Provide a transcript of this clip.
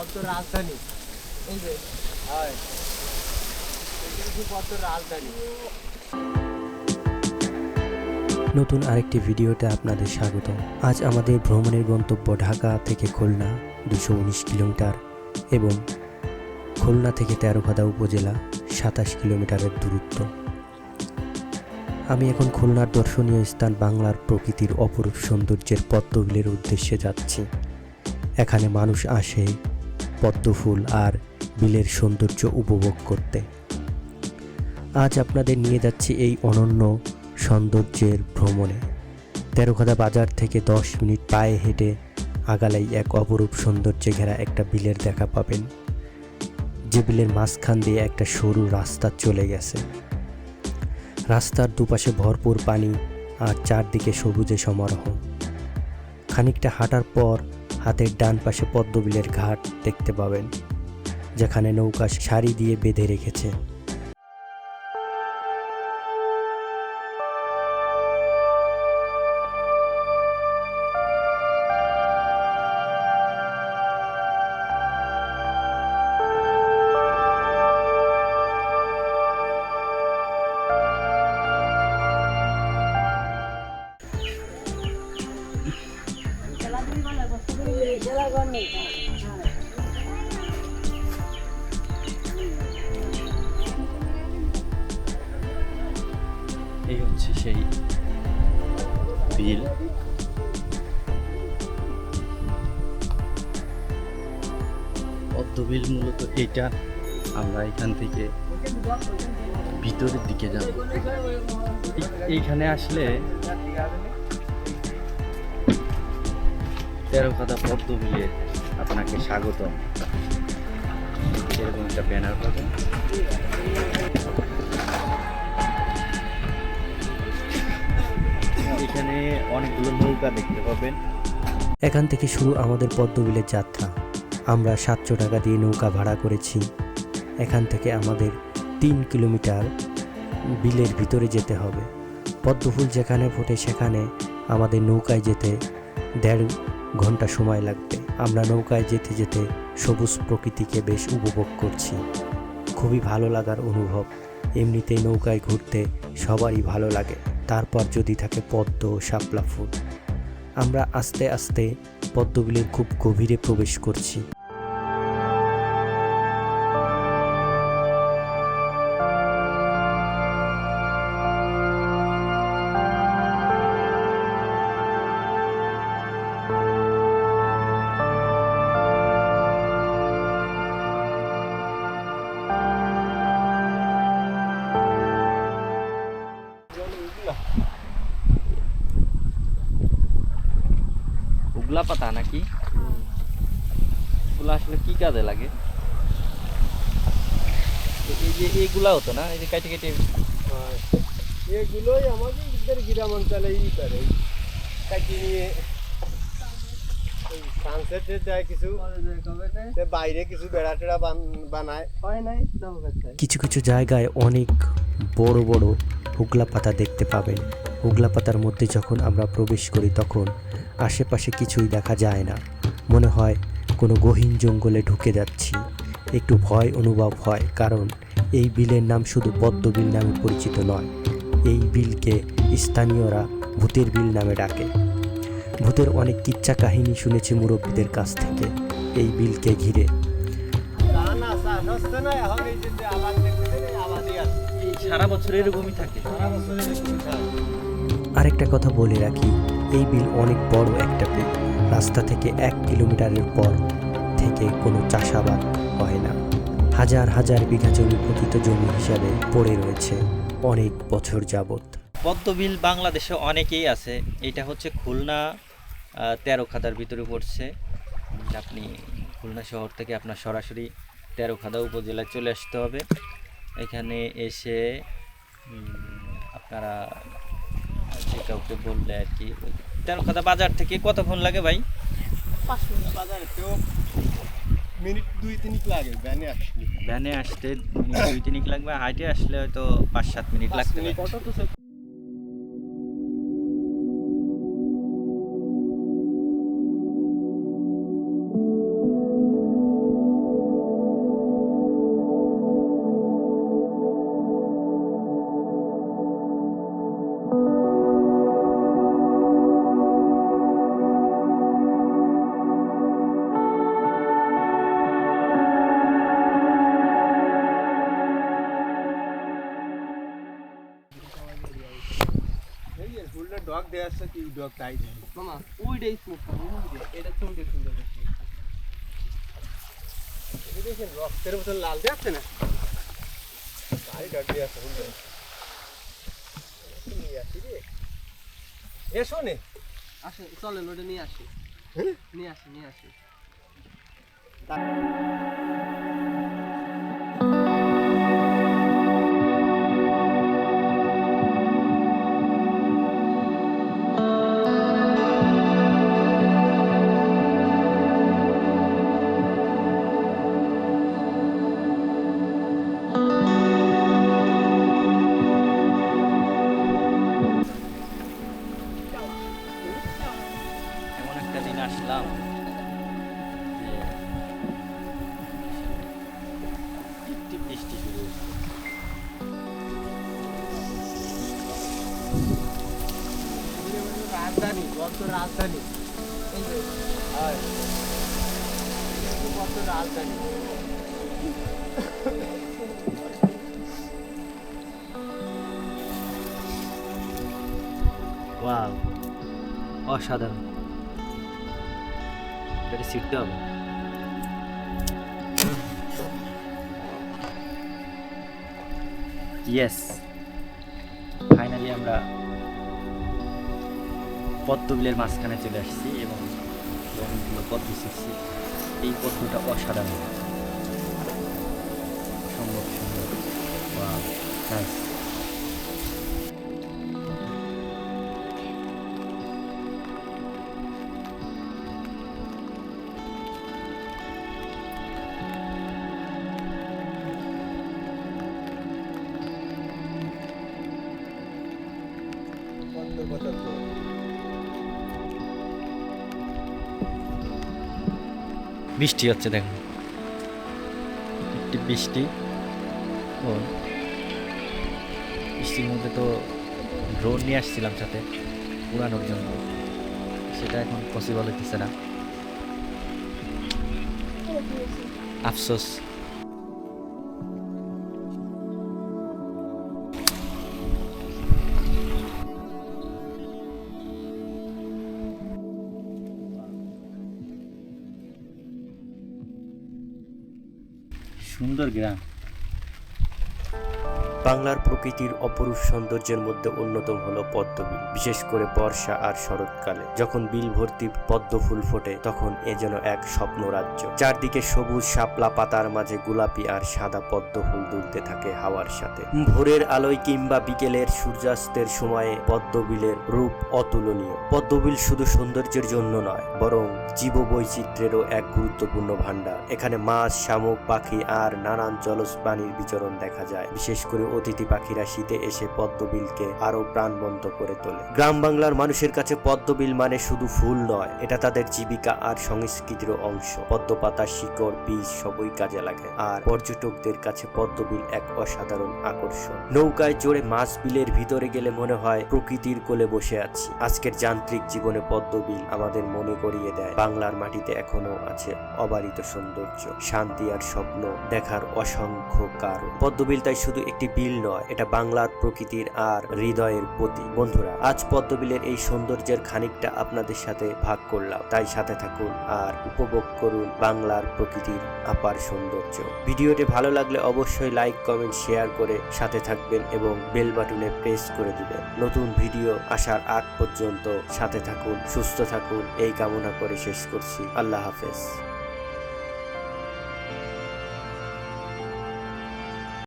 পদ্ম রাজধানী এই যে হয় পদ্ম রাজধানী। নতুন আরেকটি ভিডিওতে আপনাদের স্বাগত। আজ আমাদের ভ্রমণের গন্তব্য ঢাকা থেকে খুলনা 219 কিলোমিটার এবং খুলনা থেকে তেরোখাদা উপজেলা 27 কিলোমিটারের দূরত্ব। আমি এখন খুলনার দর্শনীয় স্থান বাংলার প্রকৃতির অপরূপ সৌন্দর্যের পদ্মবিলের উদ্দেশ্যে যাচ্ছি। এখানে মানুষ আসে পদ্মফুল আর বিলের সৌন্দর্য উপভোগ করতে। আজ আপনাদের নিয়ে যাচ্ছি এই অনন্য সৌন্দর্যের ভ্রমণে। তেরোখাদা বাজার থেকে 10 মিনিট পায়ে হেঁটে আগালেই এক অপরূপ সৌন্দর্যে ঘেরা একটা বিলের দেখা পাবেন, যে বিলের মাঝখান দিয়ে একটা সরু রাস্তা চলে গেছে। রাস্তার দুপাশে ভরপুর পানি আর চারদিকে সবুজে সমারোহ। খানিকটা হাঁটার পর হাতের ডান পাশে পদ্মবিলের ঘাট দেখতে পাবেন, যেখানে নৌকা সারি দিয়ে বেঁধে রেখেছে। এই হচ্ছে সেই বিল। পদ্মবিল মূলত এটা। আমরা এখান থেকে ভিতরের দিকে যাব। এইখানে আসলে তেরোখাদা পদ্মবিলে আপনাকে স্বাগতম, এরকম একটা ব্যানার পাবেন। এখানে অনেকগুলো নৌকা দেখতে পাবেন। এখান থেকে শুরু আমাদের পদ্মবিলের যাত্রা। আমরা 700 টাকা দিয়ে নৌকা ভাড়া করেছি। এখান থেকে আমাদের 3 কিলোমিটার বিলের ভিতরে যেতে হবে। পদ্মফুল যেখানে ফোটে সেখানে আমাদের নৌকায় যেতে 1.5 ঘন্টা সময় লাগবে। আমরা নৌকায় যেতে যেতে সবুজ প্রকৃতিকে বেশ উপভোগ করছি। খুবই ভালো লাগার অনুভব। এমনিতেই নৌকায় ঘুরতে সবারই ভালো লাগে, তারপর যদি থাকে পদ্ম ও শাপলা ফুল। আমরা আস্তে আস্তে পদ্মবিলের খুব গভীরে প্রবেশ করছি। উগলা পাতা নাকি? এগুলো আসলে কি কাজে লাগে? এই যে এইগুলা হতো না, এই যে কেটে কেটে এগুলোই আমাদের ইদের গ্রাম অঞ্চলে করে কাটি নিয়ে সানসেটে যায় কিছু, বাইরে কিছু বেড়া টেড়া বানায়। কিছু কিছু জায়গায় অনেক বড় বড় হুগলা পাতা দেখতে পাবেন। হুগলা পাতার মধ্যে যখন আমরা প্রবেশ করি তখন আশেপাশে কিছুই দেখা যায় না, মনে হয় কোনো গহীন জঙ্গলে ঢুকে যাচ্ছি। একটু ভয় অনুভব হয়, কারণ এই বিলের নাম শুধু পদ্মবিল নামে পরিচিত নয়। এই বিলকে স্থানীয়রা ভূতের বিল নামে ডাকে। ভূতের অনেক কিচ্ছা কাহিনী শুনেছি মুরব্বীদের কাছ থেকে এই বিলকে ঘিরে। সারা বছর এরকমই থাকে। আরেকটা কথা বলে রাখি, এই বিল অনেক বড় একটা বিল। রাস্তা থেকে 1 কিলোমিটারের পর থেকে কোনো চাষাবাদ হয় না। হাজার হাজার বিঘা জমি পতিত জমি হিসাবে পড়ে রয়েছে অনেক বছর যাবত। পদ্মবিল বাংলাদেশে অনেকেই আছে। এটা হচ্ছে খুলনা তেরোখাদার ভিতরে পড়ছে। আপনি খুলনা শহর থেকে আপনার সরাসরি তেরোখাদা উপজেলায় চলে আসতে হবে। এখানে এসে আপনারা যে কাউকে বললে আর কি, তেরোখাদা বাজার থেকে কতক্ষণ লাগে ভাই? 5 মিনিট বাজারে তো মিনিট 2-3 লাগে ভ্যানে আসতে মিনিট 2-3 লাগবে, হাইটে আসলে হয়তো 5-7 মিনিট লাগতে পারে। দিয়ে আসছে কি ডগ তাই মামা ওইটাই স্মোক এটা চলতে সুন্দর বেশি দেখেন রক্তের মতন লাল যাচ্ছে না তাই ডগ দিয়ে আসছে সুন্দর নিয়ে আসি রে এসো নে আসে চলেন ওটা নিয়ে আসি হ্যাঁ নিয়ে আসি এমন একটা দিন আসলাম যে টিপ বৃষ্টি শুরু হয়েছে। রাজধানী বদ্ধ রাজধানী হয় বদ্ধ রাজধানী ওয়াও, অসাধারণ। এটা শিখতে হবে। ইয়েস, ফাইনালি আমরা পদ্মবিলের মাঝখানে চলে আসছি এবং অনেকগুলো পদ্ম শিখছি। এই পদ্মটা অসাধারণ, অসম্ভব সুন্দর। Wow, nice. বদ্ধ পদার্থ বৃষ্টি হচ্ছে, দেখুন একটি বৃষ্টি। ও বৃষ্টির মধ্যে তো ড্রোন নিয়ে আসছিলাম সাথে উড়ানোর জন্য, সেটা এখন পসিবল হতেছে না, আফসোস। সুন্দর গ্রাম। বাংলার প্রকৃতির অপরূপ সৌন্দর্যের মধ্যে অন্যতম হলো পদ্মবিল। বিশেষ করে বর্ষা আর শরৎকালে যখন বিল ভর্তি পদ্ম ফুল ফোটে, তখন এ যেন এক স্বপ্ন রাজ্য। চারদিকে সবুজ শাপলা পাতার মাঝে গোলাপি আর সাদা পদ্ম ফুল দুলতে থাকে হাওয়ার সাথে। ভোরের আলোয় কিংবা বিকেলের সূর্যাস্তের সময়ে পদ্মবিলের রূপ অতুলনীয়। পদ্মবিল শুধু সৌন্দর্যের জন্য নয়, বরং জীববৈচিত্র্যেরও এক গুরুত্বপূর্ণ ভাণ্ডার। এখানে মাছ, শামুক, পাখি আর নানান জলজ প্রাণীর বিচরণ দেখা যায়। বিশেষ করে অতিথি পাখিরা শীতে এসে পদ্মবিলকে আরো প্রাণবন্ত করে তোলে। গ্রাম বাংলার মানুষের কাছে পদ্মবিল মানে শুধু ফুল নয়, এটা তাদের জীবিকা আর সংস্কৃতির অংশ। পদ্মপাতা, শিকড়, বীজ সবই কাজে লাগে। আর পর্যটকদের কাছে পদ্মবিল এক অসাধারণ আকর্ষণ। নৌকায় চড়ে মাছ বিলের ভিতরে গেলে মনে হয় প্রকৃতির কোলে বসে আছি। আজকের যান্ত্রিক জীবনে পদ্মবিল আমাদের মনে করিয়ে দেয় বাংলার মাটিতে এখনো আছে অবারিত সৌন্দর্য, শান্তি আর স্বপ্ন দেখার অসংখ্য কারণ। পদ্মবিল তাই শুধু একটি বিল নয়, এটা বাংলার প্রকৃতির আর হৃদয়ের প্রতীক। বন্ধুরা, আজ পদ্মবিলের এই সৌন্দর্যের খানিকটা আপনাদের সাথে ভাগ করলাম, তাই সাথে থাকুন আর উপভোগ করুন বাংলার প্রকৃতির আপার সৌন্দর্য। ভিডিওটি ভালো লাগলে অবশ্যই লাইক, কমেন্ট, শেয়ার করে সাথে থাকবেন এবং বেল বাটনে প্রেস করে দিবেন। নতুন ভিডিও আসার আগ পর্যন্ত সাথে থাকুন, সুস্থ থাকুন, এই কামনা করে শেষ করছি। আল্লাহ হাফেজ।